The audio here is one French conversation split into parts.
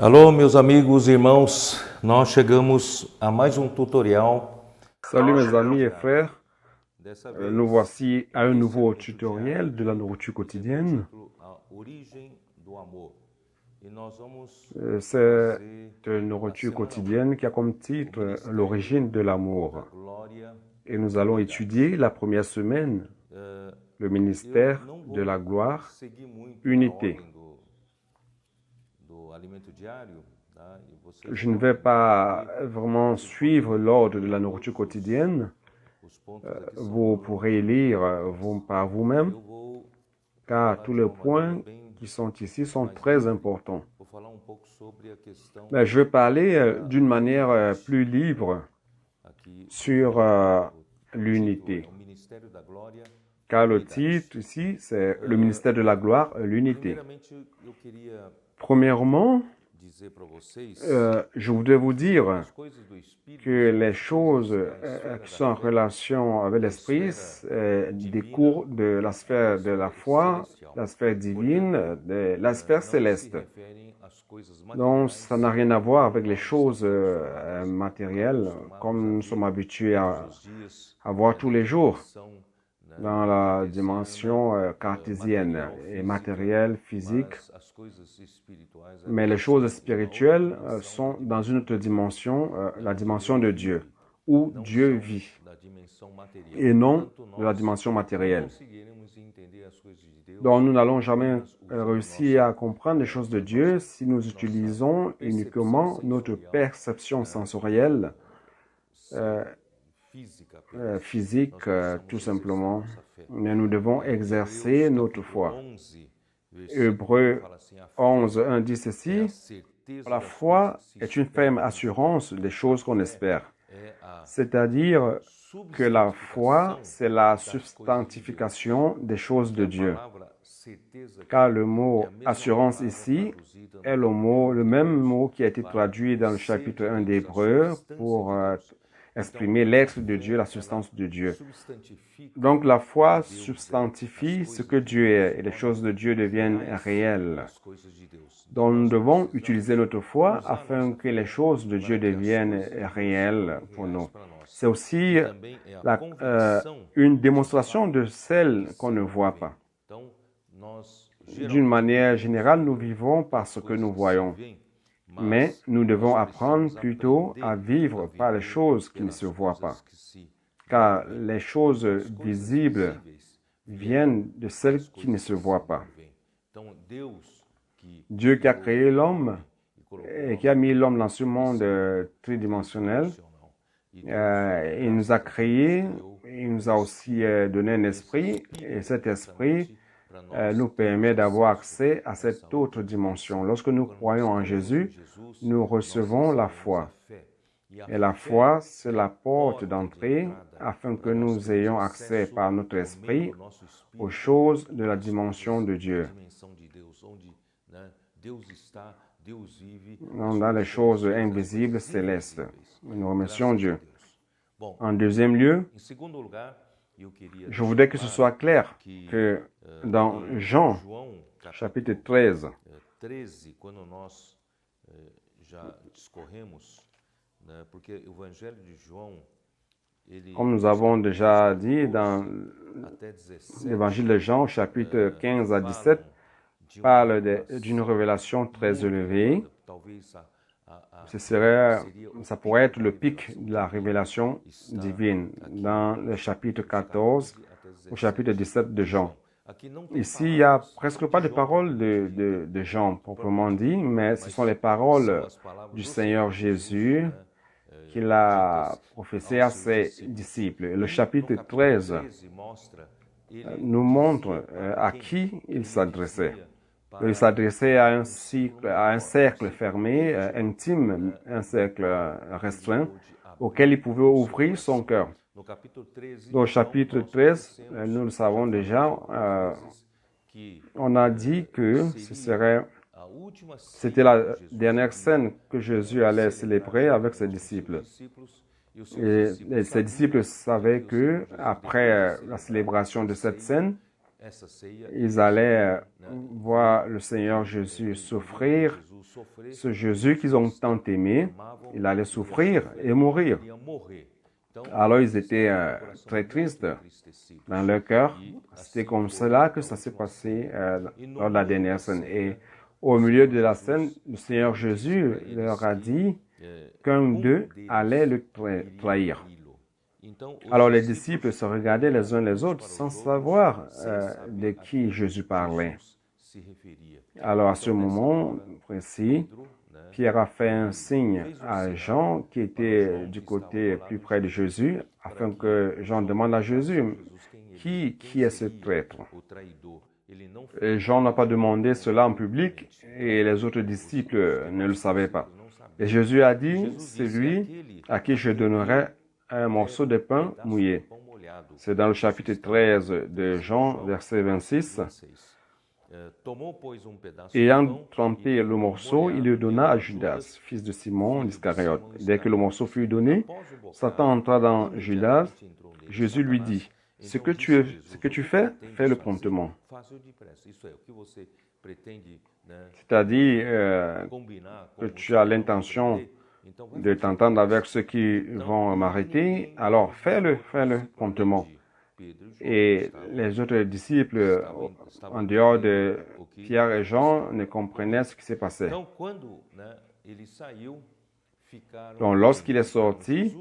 Alô, meus amigos e irmãos, nós chegamos a mais tutorial. Salut mes amis et frères, Dessa nous voici à un nouveau tutoriel de la nourriture quotidienne. A origem do amor. E nós vamos C'est une nourriture quotidienne qui a comme titre l'origine de l'amour. glória. Et nous allons étudier la première semaine, le ministère de la gloire, Seguir muito unité. a ordem do alimento diário, tá? E você Je ne vais pas vraiment suivre l'ordre de la nourriture quotidienne. os pontos aqui são Vous pourrez lire par vous-même, eu vou car tous les points qui sont ici sont très importants. falar pouco sobre a questão Mais je vais parler d'une manière plus libre aqui sur l'unité. o ministério da glória. Car le titre ici, c'est le ministère de la gloire, l'unité. Primeiramente, eu queria Premièrement, dizer para vocês je voudrais vous dire as coisas do espírito que les choses qui sont en relation avec l'esprit découlent de la sphère de la foi, la sphère divine, de la sphère céleste. referem às coisas Donc, ça n'a rien à voir avec les choses matérielles, comme nous sommes habitués à voir tous les jours são dans la dimension cartésienne et matérielle, physique. as coisas espirituais. Mais les choses spirituelles sont dans une autre dimension, la dimension de Dieu, où Dieu vit, Da dimensão material. et non de la dimension matérielle. Conseguiremos entender as coisas de Deus Donc, nous n'allons jamais réussir à comprendre les choses de Dieu si nous utilisons uniquement notre perception sensorielle, física. physique, tout simplement. Mais nous devons exercer notre foi. 11 Hébreux fala assim, a 11, 1 dit ceci, certeza la foi est une ferme assurance des choses qu'on espère. C'est-à-dire que la foi, c'est la substantification des choses de Dieu. palavra certeza Car le mot assurance ici est le même mot qui a été traduit dans le chapitre 1 d'Hébreux pour exprimer l'être de Dieu, la substance de Dieu. substantifica Donc la foi substantifie ce que Dieu est et les choses de Dieu deviennent réelles. as coisas de Deus. Donc nous devons utiliser notre foi afin que les choses de Dieu deviennent réelles pour nous. C'est aussi Também é a convicção. une démonstration de celle qu'on ne voit pas. Então, nós D'une manière générale, nous vivons par ce que nous voyons, mais nous devons apprendre plutôt à vivre par les choses qui ne se voient pas, que se car les choses visibles viennent de celles qui ne se voient pas. Então, Deus que Dieu qui a créé l'homme et qui a mis l'homme dans ce monde tridimensionnel, il nous a créés, il nous a aussi donné un esprit, et cet esprit nous permet d'avoir accès à cette autre dimension. Lorsque nous croyons en Jésus, nous recevons la foi. Et la foi, c'est la porte d'entrée afin que nous ayons accès par notre esprit aux choses de la dimension de Dieu. dimensão de Deus, onde Deus está, Deus vive. Non, dans les choses invisibles célestes. Nous remercions Dieu. Bom, En deuxième lieu, em segundo lugar, eu queria je voudrais que ce soit clair que dans Jean, João chapitre 13, 13, quando nós já discorremos, né, porque o Evangelho de João, ele comme nous avons déjà dit dans até 17 l'évangile de Jean, chapitre 15 à 17, parle d'une révélation très élevée. talvez Ça pourrait être le pic de la révélation divine dans le chapitre 14 au chapitre 17 de Jean. aqui não tem Ici, il n'y a presque pas de paroles de Jean proprement dit, mais ce sont les paroles du Seigneur Jésus qu'il a prophétées à ses disciples. Et le chapitre 13 mostra nous montre à qui il s'adressait. Il s'adressait à un cercle fermé, intime, un cercle restreint, auquel il pouvait ouvrir son cœur. no capítulo 13 Dans le chapitre 13, nous le savons déjà, que on a dit que a última c'était la dernière scène que Jésus allait célébrer avec ses disciples. discípulos Et ses disciples savaient que après la célébration de cette scène, ils allaient voir le Seigneur Jésus souffrir. Ce Jésus qu'ils ont tant aimé, il allait souffrir et mourir. Alors ils étaient très tristes dans leur cœur. C'était comme cela que ça s'est passé lors de la dernière scène. Et au milieu de la scène, le Seigneur Jésus leur a dit qu'un d'eux allait le trahir. Alors les disciples se regardaient les uns les autres sans savoir de qui Jésus parlait. Alors à ce moment précis, Pierre a fait un signe à Jean qui était du côté plus près de Jésus afin que Jean demande à Jésus qui est ce traître. Et Jean n'a pas demandé cela en public et les autres disciples ne le savaient pas. Et Jésus a dit, c'est lui à qui je donnerai un morceau de pain mouillé. C'est dans le chapitre 13 de Jean, verset 26. Ayant trempé le morceau, il le donna à Judas, fils de Simon l'Iscariote. Dès que le morceau fut donné, Satan entra dans Judas. Jésus lui dit, ce que tu fais, fais-le promptement. C'est-à-dire que tu as l'intention de t'entendre avec ceux qui vont m'arrêter, alors fais-le promptement. Et les autres disciples, en dehors de Pierre et Jean, ne comprenaient ce qui s'est passé. Donc, lorsqu'il est sorti,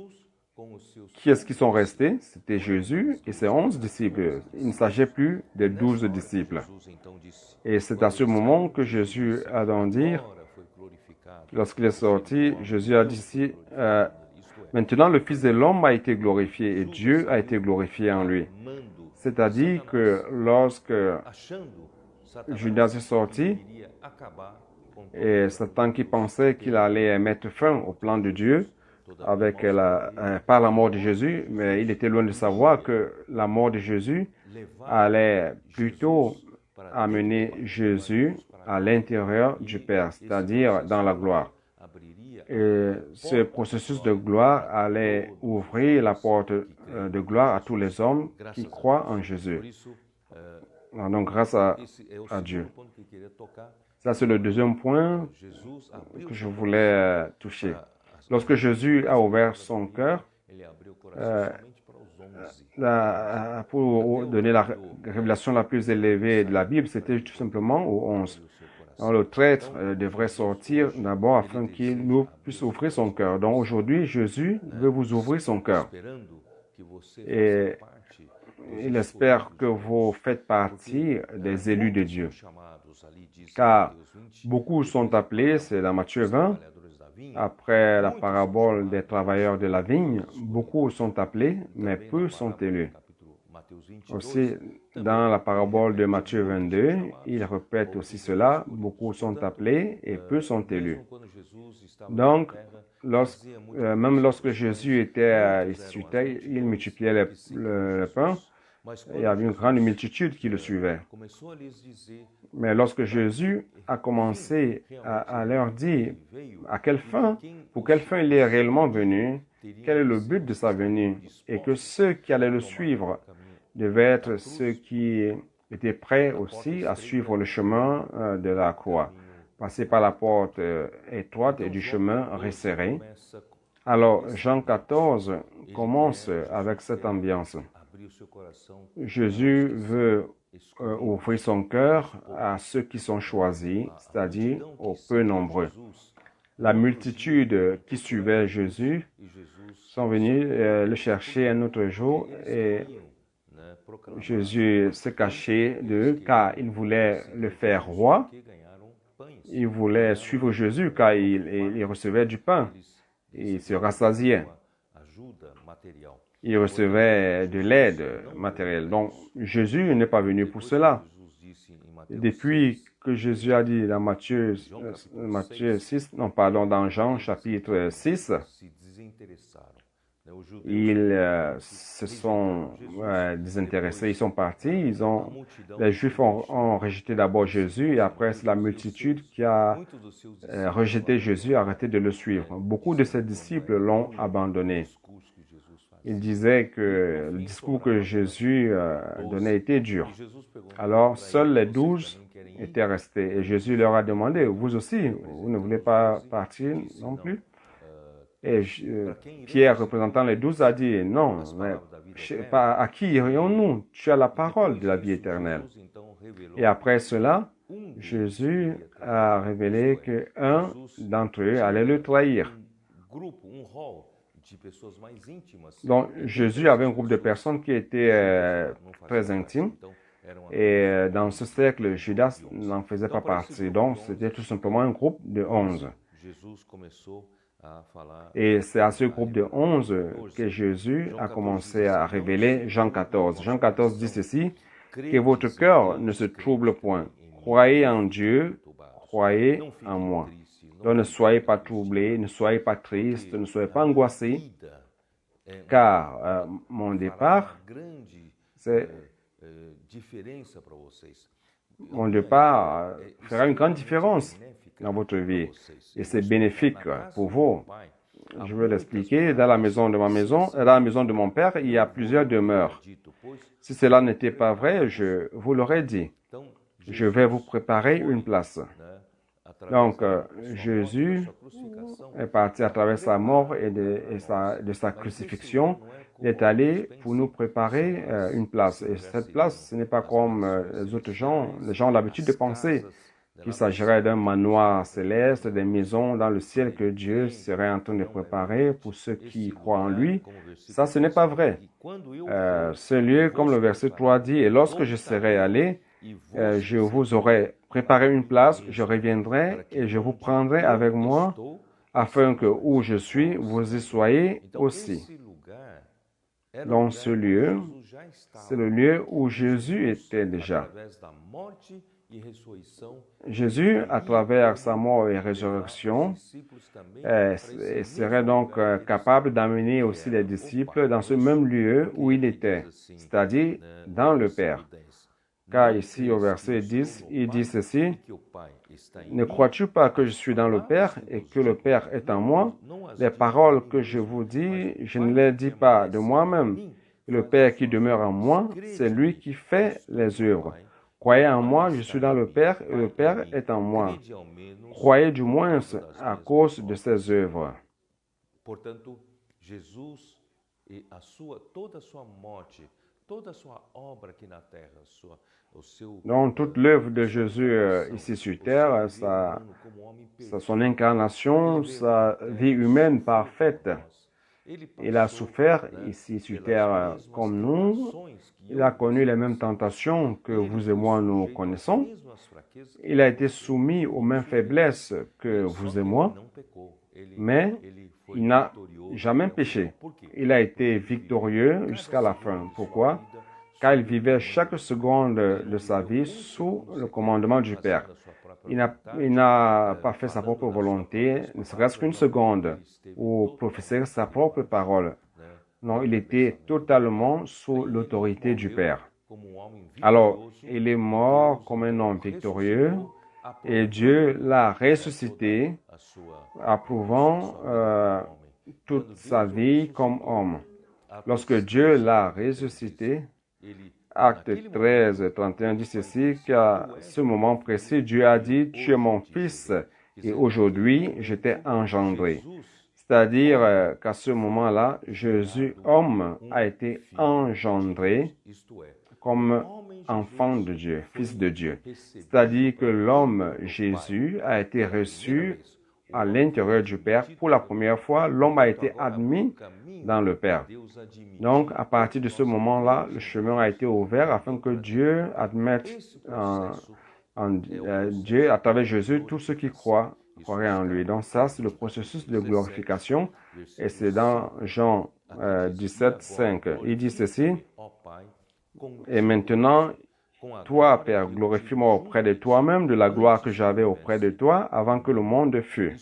qui est-ce qui sont restés? C'était Jésus et ses 11 disciples. Il ne s'agit plus de 12 disciples. Et c'est à ce moment que Jésus a donc dit, lorsqu'il est sorti, Jésus a dit, maintenant le Fils de l'homme a été glorifié et Dieu a été glorifié en lui. C'est-à-dire que lorsque Judas est sorti, et Satan qui pensait qu'il allait mettre fin au plan de Dieu par la mort de Jésus, mais il était loin de savoir que la mort de Jésus allait plutôt amener Jésus à l'intérieur du Père, c'est-à-dire dans la gloire. Et ce processus de gloire allait ouvrir la porte de gloire à tous les hommes qui croient en Jésus. Donc, grâce à Dieu. Ça, c'est le deuxième point que je voulais toucher. Lorsque Jésus a ouvert son cœur, pour donner la révélation la plus élevée de la Bible, c'était tout simplement au 11. Alors, le traître devrait sortir d'abord afin qu'il nous puisse ouvrir son cœur. Donc aujourd'hui, Jésus veut vous ouvrir son cœur. Et il espère que vous faites partie des élus de Dieu. Car beaucoup sont appelés, c'est dans Matthieu 20, après la parabole des travailleurs de la vigne, beaucoup sont appelés, mais peu sont élus. Aussi, dans la parabole de Matthieu 22, il répète aussi cela, beaucoup sont appelés et peu sont élus. Donc, même lorsque Jésus était ici, il multipliait le pain, il y avait une grande multitude qui le suivait. Mais lorsque Jésus a commencé à leur dire pour quelle fin il est réellement venu, quel est le but de sa venue, et que ceux qui allaient le suivre devaient être ceux qui étaient prêts aussi à suivre le chemin de la croix, passer par la porte étroite et du chemin resserré. Alors, Jean 14 commence avec cette ambiance. Jésus veut ouvrir son cœur à ceux qui sont choisis, c'est-à-dire aux peu nombreux. La multitude qui suivait Jésus sont venus le chercher un autre jour et Jésus se cachait d'eux car il voulait le faire roi. Il voulait suivre Jésus car il recevait du pain. Il se rassasiait. Il recevait de l'aide matérielle. Donc, Jésus n'est pas venu pour cela. Depuis que Jésus a dit dans Matthieu 6, dans Jean chapitre 6, ils se sont désintéressés, ils sont partis, les Juifs ont rejeté d'abord Jésus et après c'est la multitude qui a rejeté Jésus, arrêté de le suivre. Beaucoup de ses disciples l'ont abandonné. Ils disaient que le discours que Jésus donnait était dur. Alors, seuls les 12 étaient restés. Et Jésus leur a demandé, vous aussi, vous ne voulez pas partir non plus? Et Pierre, représentant les 12, a dit, non, mais à qui irions-nous? Tu as la parole de la vie éternelle. Et après cela, Jésus a révélé qu'un d'entre eux allait le trahir. Donc, Jésus avait un groupe de personnes qui étaient très intimes. Et dans ce cercle, Judas n'en faisait pas partie. Donc, c'était tout simplement un groupe de 11. Et c'est à ce groupe de 11 que Jésus a commencé à révéler Jean 14. Jean 14 dit ceci, que votre cœur ne se trouble point. Croyez en Dieu, croyez en moi. Donc ne soyez pas troublés, ne soyez pas tristes, ne soyez pas angoissés, car mon départ, fera une grande différence dans votre vie et c'est bénéfique pour vous. Je vais l'expliquer. Dans la maison de mon père, il y a plusieurs demeures. Si cela n'était pas vrai, je vous l'aurais dit. Je vais vous préparer une place. Donc, Jésus est parti à travers sa mort et de sa crucifixion. Il est allé pour nous préparer une place. Et cette place, ce n'est pas comme les autres gens. Les gens ont l'habitude de penser qu'il s'agirait d'un manoir céleste, des maisons dans le ciel que Dieu serait en train de préparer pour ceux qui croient en lui. Ça, ce n'est pas vrai. Ce lieu, comme le verset 3 dit, « Et lorsque je serai allé, je vous aurai préparé une place, je reviendrai et je vous prendrai avec moi, afin que où je suis, vous y soyez aussi. » Dans ce lieu, c'est le lieu où Jésus était déjà. Jésus, à travers sa mort et résurrection, serait donc capable d'amener aussi les disciples dans ce même lieu où il était, c'est-à-dire dans le Père. Car ici, au verset 10, il dit ceci, « Ne crois-tu pas que je suis dans le Père et que le Père est en moi? Les paroles que je vous dis, je ne les dis pas de moi-même. Le Père qui demeure en moi, c'est lui qui fait les œuvres. Croyez en moi, je suis dans le Père et le Père est en moi. Croyez du moins à cause de ses œuvres. » Portanto, Jesus e toda a sua morte, toda a sua obra aqui na terra, donc, toute l'œuvre de Jésus ici sur terre, son incarnation, sa vie humaine parfaite, il a souffert ici sur terre comme nous. Il a connu les mêmes tentations que vous et moi nous connaissons. Il a été soumis aux mêmes faiblesses que vous et moi, mais il n'a jamais péché. Il a été victorieux jusqu'à la fin. Pourquoi? Car il vivait chaque seconde de sa vie sous le commandement du Père. Il n'a pas fait sa propre volonté, ne serait-ce qu'une seconde, ou professer sa propre parole. Non, il était totalement sous l'autorité du Père. Alors, il est mort comme un homme victorieux, et Dieu l'a ressuscité, approuvant toute sa vie comme homme. Lorsque Dieu l'a ressuscité, Acte 13, 31 dit ceci, qu'à ce moment précis, Dieu a dit, « Tu es mon fils, et aujourd'hui je t'ai engendré. » C'est-à-dire qu'à ce moment-là, Jésus, homme, a été engendré comme enfant de Dieu, fils de Dieu. C'est-à-dire que l'homme, Jésus, a été reçu à l'intérieur du Père. Pour la première fois, l'homme a été admis dans le Père. Donc, à partir de ce moment-là, le chemin a été ouvert afin que Dieu admette Dieu, à travers Jésus, tous ceux qui croient en lui. Donc, ça, c'est le processus de glorification. Et c'est dans Jean 17, 5. Il dit ceci, « Et maintenant, toi, Père, glorifie-moi auprès de toi-même de la gloire que j'avais auprès de toi avant que le monde fût. »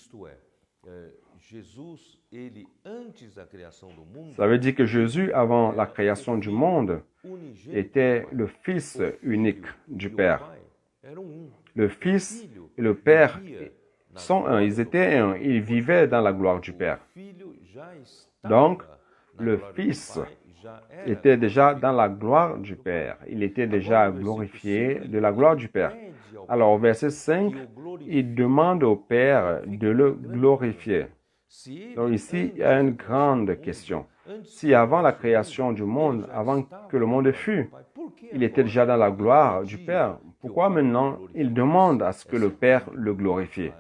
Ça veut dire que Jésus, avant la création du monde, était le Fils unique du Père. Le Fils et le Père sont un, ils étaient un, ils vivaient dans la gloire du Père. Donc, le Fils était déjà dans la gloire du Père. Il était déjà glorifié de la gloire du Père. Alors, au verset 5, il demande au Père de le glorifier. Donc ici, il y a une grande question. Si avant la création du monde, avant que le monde fût, il était déjà dans la gloire du Père, pourquoi maintenant il demande à ce que le Père le glorifie?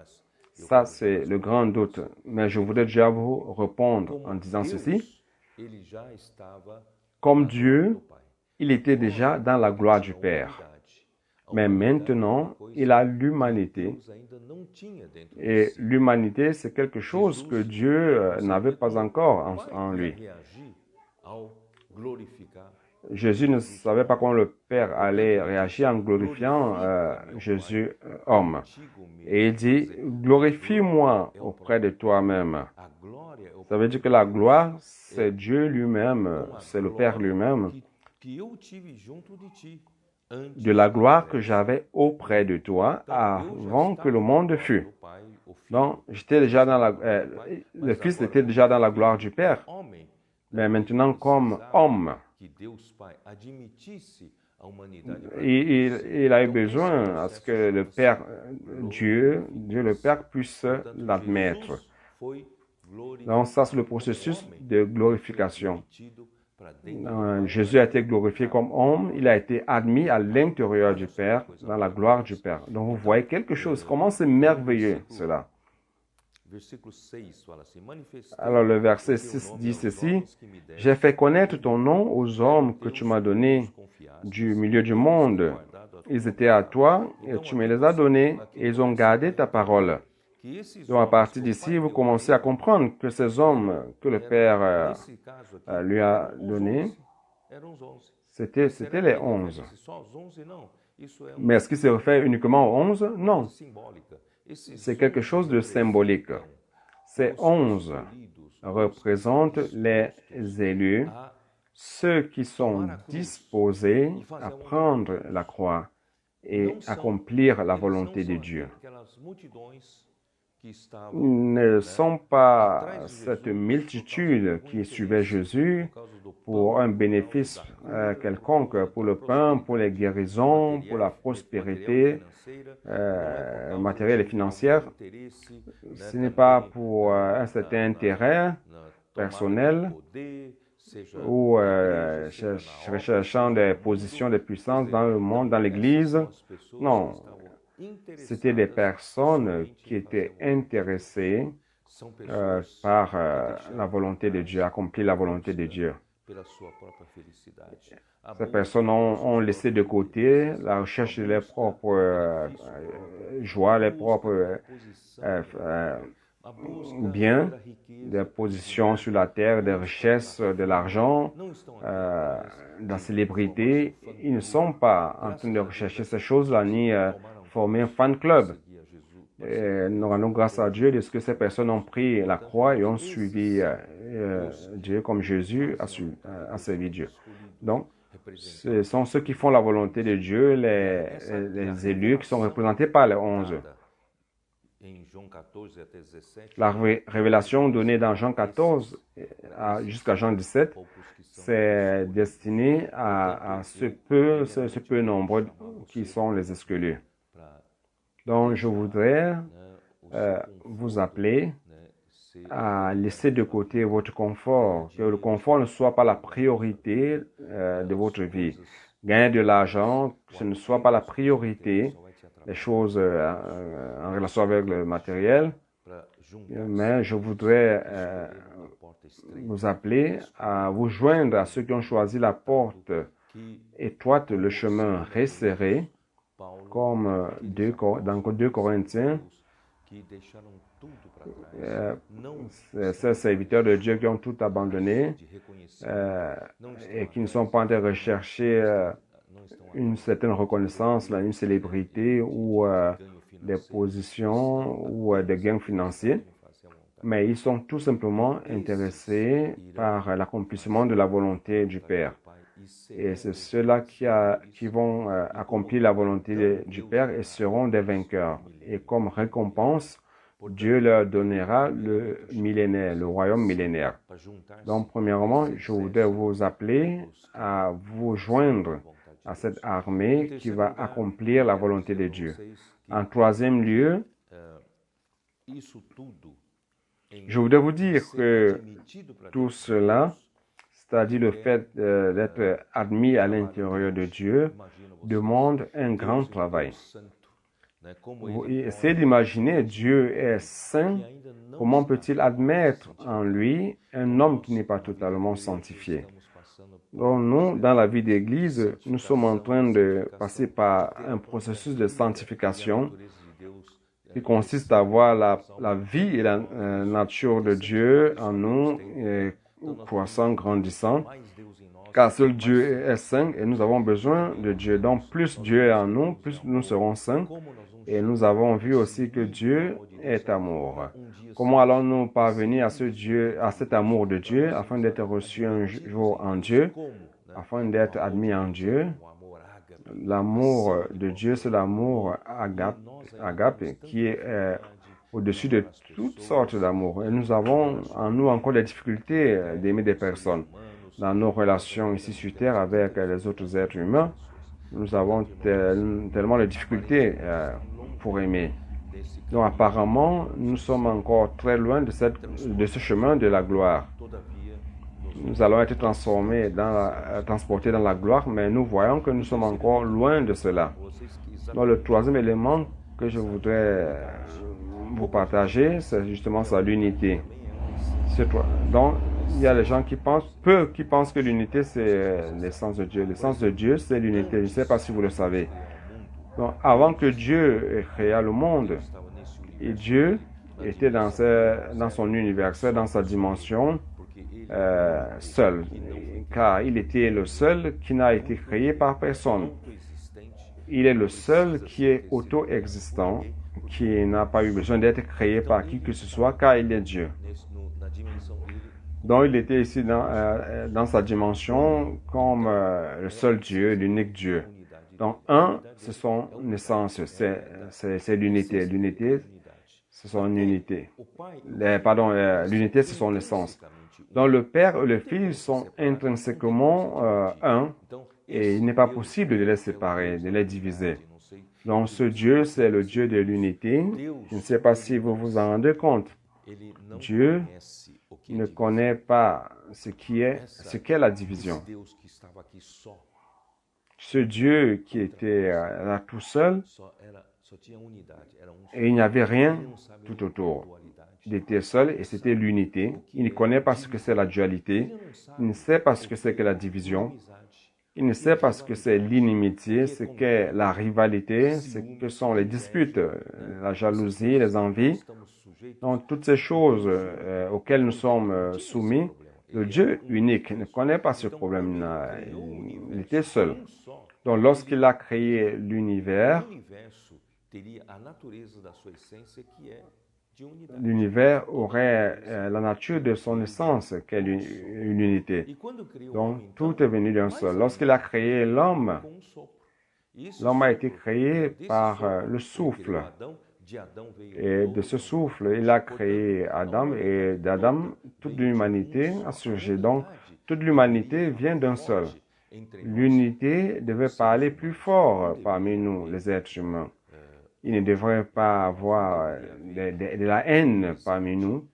Ça, c'est le grand doute. Mais je voudrais déjà vous répondre en disant ceci. Comme Dieu, il était déjà dans la gloire du Père. Mais maintenant, il a l'humanité. Et l'humanité, c'est quelque chose que Dieu n'avait pas encore en lui. Jésus ne savait pas comment le Père allait réagir en glorifiant Jésus, homme. Et il dit, glorifie-moi auprès de toi-même. Ça veut dire que la gloire, c'est Dieu lui-même, c'est le Père lui-même. De la gloire que j'avais auprès de toi avant que le monde fût. Donc, j'étais déjà dans le Fils était déjà dans la gloire du Père. Mais maintenant, comme homme, il a eu besoin à ce que le Père, Dieu le Père puisse l'admettre. Donc, ça, c'est le processus de glorification. Jésus a été glorifié comme homme, il a été admis à l'intérieur du Père, dans la gloire du Père. Donc vous voyez quelque chose, comment c'est merveilleux cela. Alors le verset 6 dit ceci, « J'ai fait connaître ton nom aux hommes que tu m'as donnés du milieu du monde. Ils étaient à toi et tu me les as donnés et ils ont gardé ta parole. » Donc à partir d'ici, vous commencez à comprendre que ces hommes que le Père lui a donnés, c'était les 11. Mais est-ce qu'il se réfère uniquement aux 11? Non. C'est quelque chose de symbolique. Ces 11 représentent les élus, ceux qui sont disposés à prendre la croix et accomplir la volonté de Dieu. Ne sont pas cette multitude qui suivait Jésus pour un bénéfice quelconque, pour le pain, pour les guérisons, pour la prospérité matérielle et financière. Ce n'est pas pour un certain intérêt personnel ou cherchant des positions de puissance dans le monde, dans l'Église. Non. C'était des personnes qui étaient intéressées par la volonté de Dieu, accomplir la volonté de Dieu. Ces personnes ont laissé de côté la recherche de leurs propres joies, les propres biens, des positions sur la terre, des richesses, de l'argent, de la célébrité. Ils ne sont pas en train de rechercher ces choses-là, ni former un fan club. Nous rendons grâce à Dieu de ce que ces personnes ont pris la croix et ont suivi Dieu comme Jésus a servi Dieu. Donc, ce sont ceux qui font la volonté de Dieu, les élus qui sont représentés par les 11. La révélation donnée dans Jean 14 jusqu'à Jean 17, c'est destiné à ce peu nombreux qui sont les exclus. Donc, je voudrais vous appeler à laisser de côté votre confort, que le confort ne soit pas la priorité de votre vie. Gagner de l'argent, ce ne soit pas la priorité, les choses en relation avec le matériel, mais je voudrais vous appeler à vous joindre à ceux qui ont choisi la porte étroite, le chemin resserré, comme dans 2 Corinthiens, ces serviteurs de Dieu qui ont tout abandonné et qui ne sont pas en train de rechercher une certaine reconnaissance, une célébrité ou des positions ou des gains financiers, mais ils sont tout simplement intéressés par l'accomplissement de la volonté du Père. Et c'est ceux-là qui vont accomplir la volonté du Père et seront des vainqueurs. Et comme récompense, Dieu leur donnera le millénaire, le royaume millénaire. Donc, premièrement, je voudrais vous appeler à vous joindre à cette armée qui va accomplir la volonté de Dieu. En troisième lieu, je voudrais vous dire que tout cela, c'est-à-dire le fait d'être admis à l'intérieur de Dieu, demande un grand travail. Essayez d'imaginer, Dieu est saint, comment peut-il admettre en lui un homme qui n'est pas totalement sanctifié? Donc nous, dans la vie d'Église, nous sommes en train de passer par un processus de sanctification qui consiste à voir la vie et la nature de Dieu en nous, croissant, grandissant, car seul Dieu est saint et nous avons besoin de Dieu. Donc plus Dieu est en nous, plus nous serons saints. Et nous avons vu aussi que Dieu est amour. Comment allons-nous parvenir à ce Dieu, à cet amour de Dieu, afin d'être reçus un jour en Dieu, afin d'être admis en Dieu? L'amour de Dieu, c'est l'amour agape, qui est au-dessus de toutes sortes d'amour. Et nous avons en nous encore des difficultés d'aimer des personnes. Dans nos relations ici sur Terre avec les autres êtres humains, nous avons tellement de difficultés pour aimer. Donc apparemment, nous sommes encore très loin de ce chemin de la gloire. Nous allons être transportés dans la gloire, mais nous voyons que nous sommes encore loin de cela. Donc le troisième élément que je voudrais vous partager, c'est justement l'unité. Donc, il y a des gens qui pensent que l'unité, c'est l'essence de Dieu. L'essence de Dieu, c'est l'unité. Je ne sais pas si vous le savez. Donc, avant que Dieu créa le monde, et Dieu était dans son univers, dans sa dimension, seul. Car il était le seul qui n'a été créé par personne. Il est le seul qui est auto-existant, qui n'a pas eu besoin d'être créé par qui que ce soit, car il est Dieu. Donc, il était ici dans sa dimension comme le seul Dieu, l'unique Dieu. Donc, c'est son essence, c'est l'unité. L'unité, c'est son unité. L'unité, c'est son essence. Donc, le Père et le Fils sont intrinsèquement un, et il n'est pas possible de les séparer, de les diviser. Donc, ce Dieu, c'est le Dieu de l'unité. Je ne sais pas si vous vous en rendez compte. Dieu ne connaît pas ce qu'est la division. Ce Dieu qui était là tout seul, et il n'y avait rien tout autour. Il était seul et c'était l'unité. Il ne connaît pas ce que c'est la dualité. Il ne sait pas ce que c'est que la division. Il ne sait pas ce que c'est l'inimitié, ce qu'est la rivalité, ce que sont les disputes, la jalousie, les envies. Donc, toutes ces choses auxquelles nous sommes soumis, le Dieu unique ne connaît pas ce problème-là. Il était seul. Donc, lorsqu'il a créé l'univers aurait la nature de son essence, qui est l'unité. Donc, tout est venu d'un seul. Lorsqu'il a créé l'homme, l'homme a été créé par le souffle. Et de ce souffle, il a créé Adam, et d'Adam, toute l'humanité a surgi. Donc, toute l'humanité vient d'un seul. L'unité devait parler plus fort parmi nous, les êtres humains. Il ne devrait pas avoir de la haine parmi nous,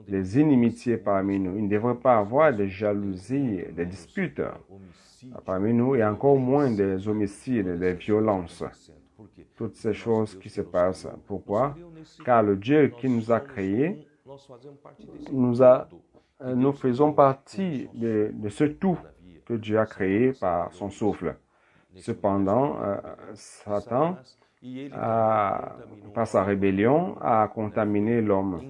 des inimitiés parmi nous. Il ne devrait pas avoir de jalousie, des disputes parmi nous, et encore moins des homicides, des violences. Toutes ces choses qui se passent. Pourquoi? Car le Dieu qui nous a créés, nous faisons partie de ce tout que Dieu a créé par son souffle. Cependant, Satan, par sa rébellion, a contaminé l'homme.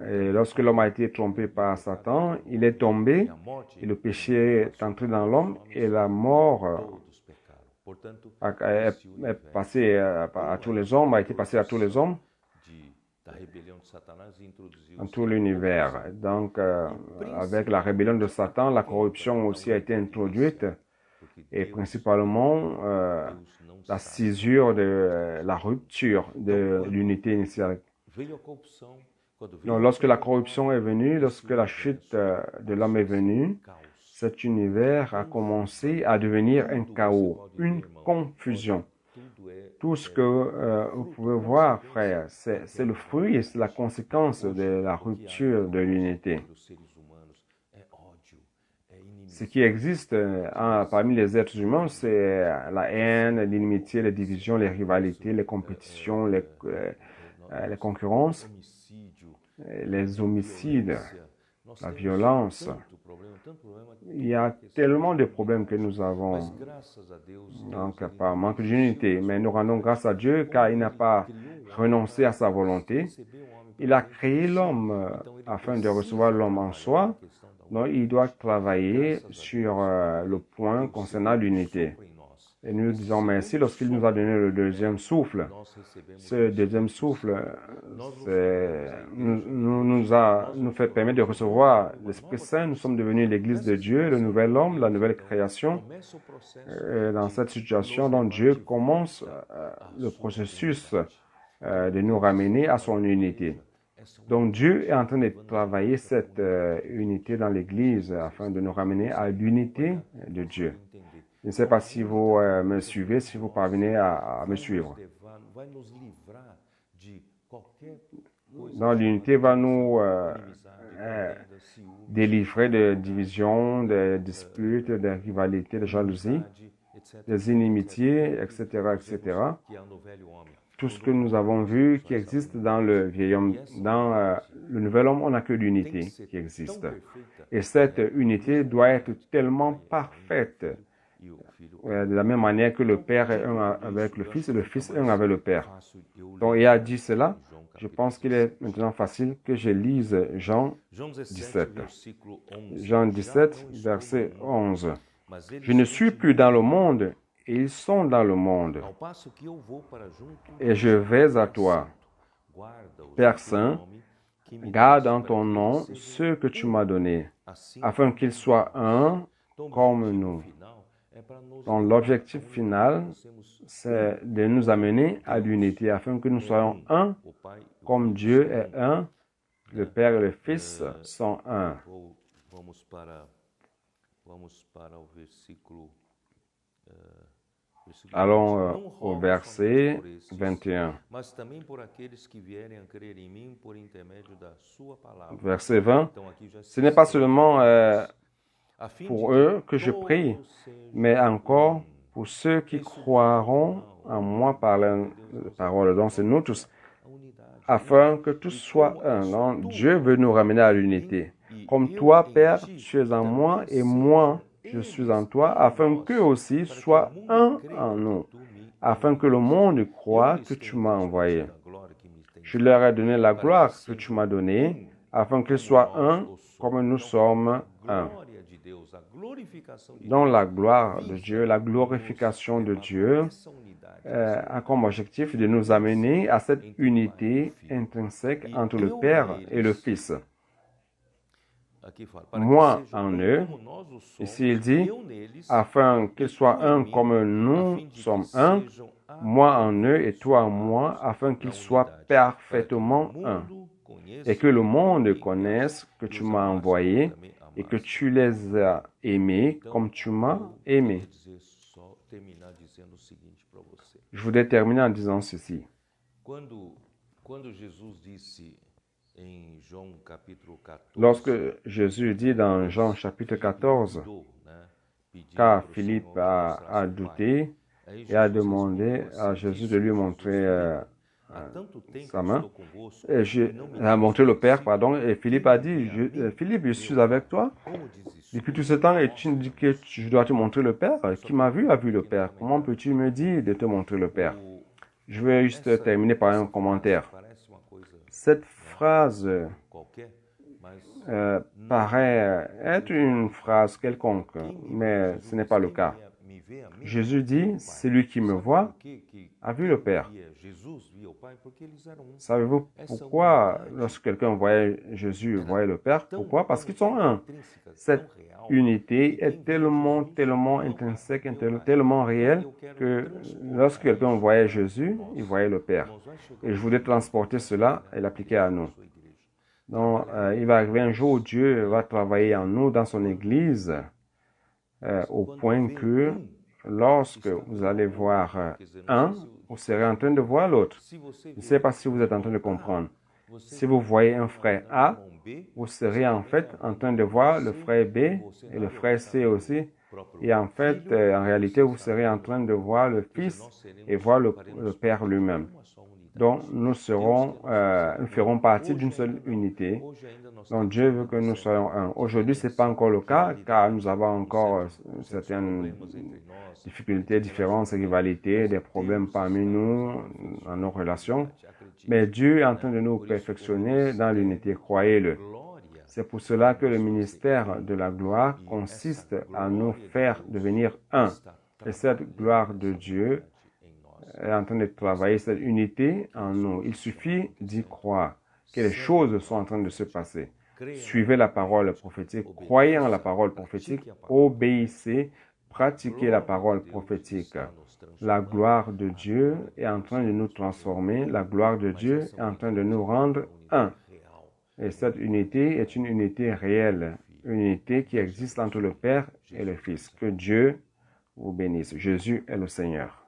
Et lorsque l'homme a été trompé par Satan, il est tombé, et le péché est entré dans l'homme, et la mort est passée à tous les hommes, a été passée à tous les hommes, dans tout l'univers. Donc, avec la rébellion de Satan, la corruption aussi a été introduite. et principalement la césure de la rupture de l'unité initiale. Donc, lorsque la corruption est venue, lorsque la chute de l'homme est venue, cet univers a commencé à devenir un chaos, une confusion. Tout ce que vous pouvez voir, frère, c'est le fruit et c'est la conséquence de la rupture de l'unité. Ce qui existe parmi les êtres humains, c'est la haine, l'inimitié, les divisions, les rivalités, les compétitions, les concurrences, les homicides, la violence. Il y a tellement de problèmes que nous avons, donc par manque d'unité. Mais nous rendons grâce à Dieu car il n'a pas renoncé à sa volonté. Il a créé l'homme afin de recevoir l'homme en soi. Donc il doit travailler sur le point concernant l'unité. Et nous disons merci lorsqu'il nous a donné le deuxième souffle. Ce deuxième souffle nous fait permettre de recevoir l'Esprit Saint. Nous sommes devenus l'Église de Dieu, le nouvel homme, la nouvelle création. Et dans cette situation, donc Dieu commence le processus de nous ramener à son unité. Donc Dieu est en train de travailler cette unité dans l'Église afin de nous ramener à l'unité de Dieu. Je ne sais pas si vous me suivez, si vous parvenez à me suivre. Donc l'unité va nous délivrer de divisions, de disputes, de rivalités, de jalousies, des inimitiés, etc., etc. Tout ce que nous avons vu qui existe dans le vieil homme, dans le nouvel homme, on n'a que l'unité qui existe. Et cette unité doit être tellement parfaite, de la même manière que le Père est un avec le Fils et le Fils est un avec le Père. Donc, il a dit cela. Je pense qu'il est maintenant facile que je lise Jean 17. Jean 17, verset 11. Je ne suis plus dans le monde, et ils sont dans le monde. Et je vais à toi. Père Saint, garde en ton nom ceux que tu m'as donnés, afin qu'ils soient un comme nous. Donc l'objectif final, c'est de nous amener à l'unité, afin que nous soyons un, comme Dieu est un, le Père et le Fils sont un. Allons au verset 21. Verset 20. Ce n'est pas seulement pour eux que je prie, mais encore pour ceux qui croiront en moi par la parole. Donc c'est nous tous, afin que tous soient un. Donc, Dieu veut nous ramener à l'unité. Comme toi, Père, tu es en moi et moi, je suis en toi, afin qu'eux aussi soient un en nous, afin que le monde croie que tu m'as envoyé. Je leur ai donné la gloire que tu m'as donnée, afin qu'ils soient un comme nous sommes un. Donc la gloire de Dieu, la glorification de Dieu a comme objectif de nous amener à cette unité intrinsèque entre le Père et le Fils. Moi en eux, ici il dit, afin qu'ils soient un comme nous sommes un, moi en eux et toi en moi, afin qu'ils soient parfaitement un, et que le monde connaisse que tu m'as envoyé et que tu les as aimés comme tu m'as aimé. Je voudrais terminer en disant ceci. Lorsque Jésus dit dans Jean chapitre 14, car Philippe a douté et a demandé à Jésus de lui montrer sa main, a montré le Père, pardon, et Philippe a dit, Philippe, je suis avec toi depuis tout ce temps et tu me dis que je dois te montrer le Père. Qui m'a vu a vu le Père. Comment peux-tu me dire de te montrer le Père? Je vais juste terminer par un commentaire. Cette phrase paraît être une phrase quelconque, mais ce n'est pas le cas. Jésus dit, celui qui me voit a vu le Père. Savez-vous pourquoi, lorsque quelqu'un voyait Jésus, voyait le Père? Pourquoi? Parce qu'ils sont un. Cette unité est tellement intrinsèque, tellement réelle que lorsque quelqu'un voyait Jésus, il voyait le Père. Et je voulais transporter cela et l'appliquer à nous. Donc, il va arriver un jour où Dieu va travailler en nous, dans son Église, au point que lorsque vous allez voir un, vous serez en train de voir l'autre. Je ne sais pas si vous êtes en train de comprendre. Si vous voyez un frère A, vous serez en fait en train de voir le frère B et le frère C aussi. Et en fait, en réalité, vous serez en train de voir le Fils et voir le Père lui-même. Donc, nous ferons partie d'une seule unité. Donc, Dieu veut que nous soyons un. Aujourd'hui, ce n'est pas encore le cas, car nous avons encore certaines difficultés, différences, rivalités, des problèmes parmi nous, dans nos relations. Mais Dieu est en train de nous perfectionner dans l'unité, croyez-le. C'est pour cela que le ministère de la gloire consiste à nous faire devenir un. Et cette gloire de Dieu est en train de travailler, cette unité en nous. Il suffit d'y croire que les choses sont en train de se passer. Suivez la parole prophétique, croyez en la parole prophétique, obéissez, pratiquez la parole prophétique. La gloire de Dieu est en train de nous transformer, la gloire de Dieu est en train de nous rendre un. Et cette unité est une unité réelle, une unité qui existe entre le Père et le Fils. Que Dieu vous bénisse. Jésus est le Seigneur.